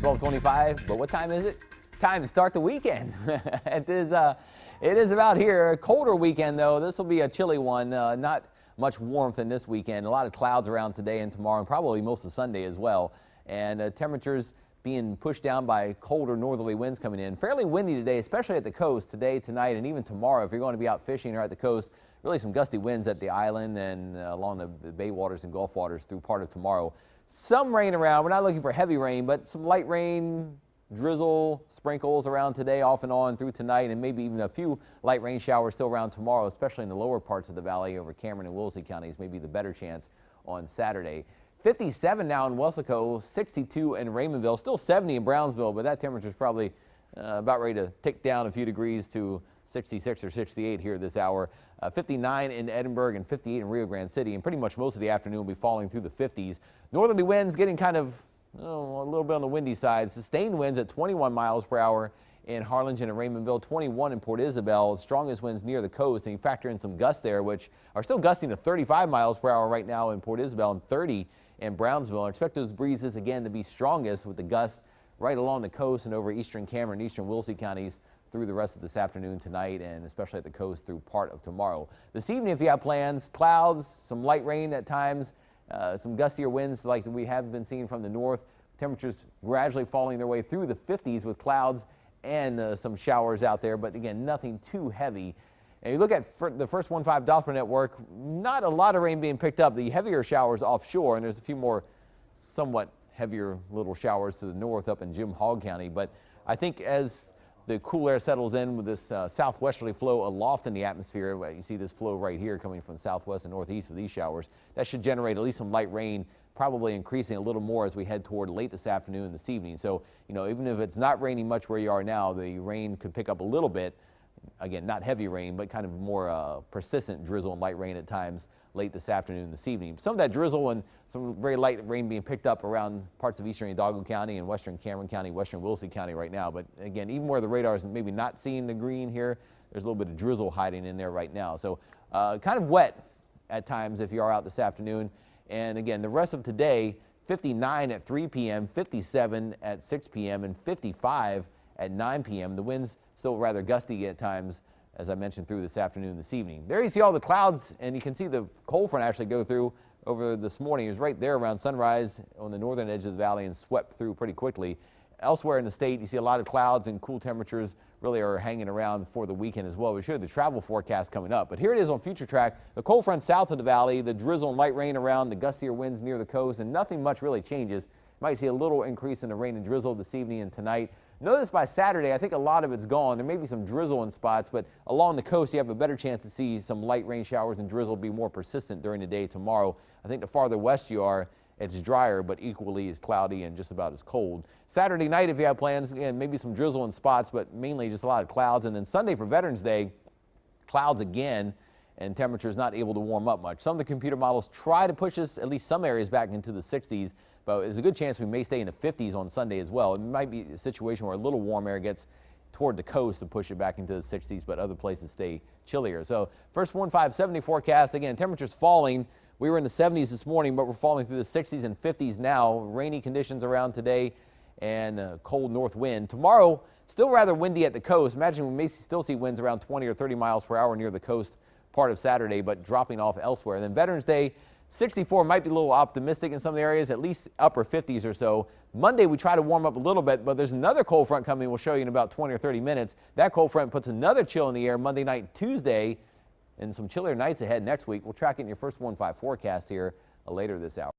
12:25, but what time is it? Time to start the weekend. It is about here. A colder weekend, though. This will be a chilly one. Not much warmth in this weekend. A lot of clouds around today and tomorrow, and probably most of Sunday as well. And temperatures being pushed down by colder northerly winds coming in. Fairly windy today, especially at the coast today, tonight, and even tomorrow. If you're going to be out fishing or at the coast, really some gusty winds at the island and along the bay waters and Gulf waters through part of tomorrow. Some rain around. We're not looking for heavy rain, but some light rain, drizzle, sprinkles around today, off and on through tonight, and maybe even a few light rain showers still around tomorrow, especially in the lower parts of the valley over Cameron and Wolsey counties. Maybe the better chance on Saturday. 57 now in Weslaco, 62 in Raymondville, still 70 in Brownsville, but that temperature is probably about ready to tick down a few degrees to 66 or 68 here this hour. 59 in Edinburg and 58 in Rio Grande City, and pretty much most of the afternoon will be falling through the 50s. Northerly winds getting kind of a little bit on the windy side. Sustained winds at 21 miles per hour in Harlingen and Raymondville, 21 in Port Isabel. Strongest winds near the coast, and you factor in some gusts there, which are still gusting to 35 miles per hour right now in Port Isabel and 30 in Brownsville. I expect those breezes again to be strongest with the gusts right along the coast and over eastern Cameron, eastern Wolsey counties through the rest of this afternoon, tonight, and especially at the coast through part of tomorrow. This evening, if you have plans, clouds, some light rain at times, some gustier winds like we have been seeing from the north. Temperatures gradually falling their way through the 50s with clouds and some showers out there, but again, nothing too heavy. And you look at the First 1.5 Doppler network, not a lot of rain being picked up. The heavier showers offshore, and there's a few more somewhat heavier little showers to the north up in Jim Hogg County. But I think as the cool air settles in with this southwesterly flow aloft in the atmosphere, you see this flow right here coming from southwest and northeast with these showers, that should generate at least some light rain, probably increasing a little more as we head toward late this afternoon and this evening. So, you know, even if it's not raining much where you are now, the rain could pick up a little bit. Again, not heavy rain, but kind of more persistent drizzle and light rain at times late this afternoon and this evening. Some of that drizzle and some very light rain being picked up around parts of eastern Hidalgo County and western Cameron County, western Wolsey County right now. But again, even where the radar is maybe not seeing the green here, there's a little bit of drizzle hiding in there right now. So kind of wet at times if you are out this afternoon. And again, the rest of today, 59 at 3 p.m., 57 at 6 p.m., and 55 at 9 p.m. The winds still rather gusty at times, as I mentioned, through this afternoon, this evening. There you see all the clouds, and you can see the cold front actually go through over this morning. It was right there around sunrise on the northern edge of the valley and swept through pretty quickly. Elsewhere in the state, you see a lot of clouds, and cool temperatures really are hanging around for the weekend as well. We show you the travel forecast coming up. But here it is on Future Track. The cold front south of the valley, the drizzle and light rain around, the gustier winds near the coast, and nothing much really changes. You might see a little increase in the rain and drizzle this evening and tonight. Notice by Saturday, I think a lot of it's gone. There may be some drizzle in spots, but along the coast, you have a better chance to see some light rain showers and drizzle be more persistent during the day tomorrow. I think the farther west you are, it's drier, but equally as cloudy and just about as cold. Saturday night, if you have plans, again, maybe some drizzle in spots, but mainly just a lot of clouds. And then Sunday for Veterans Day, clouds again, and temperatures not able to warm up much. Some of the computer models try to push us, at least some areas, back into the 60s, but there's a good chance we may stay in the 50s on Sunday as well. It might be a situation where a little warm air gets toward the coast to push it back into the 60s, but other places stay chillier. So first 1.570 forecast, again, temperatures falling. We were in the 70s this morning, but we're falling through the 60s and 50s now. Rainy conditions around today and cold north wind. Tomorrow, still rather windy at the coast. Imagine we may still see winds around 20 or 30 miles per hour near the coast part of Saturday, but dropping off elsewhere. And then Veterans Day, 64 might be a little optimistic in some of the areas, at least upper 50s or so. Monday, we try to warm up a little bit, but there's another cold front coming. We'll show you in about 20 or 30 minutes. That cold front puts another chill in the air Monday night, Tuesday, and some chillier nights ahead next week. We'll track it in your first 1.5 forecast here later this hour.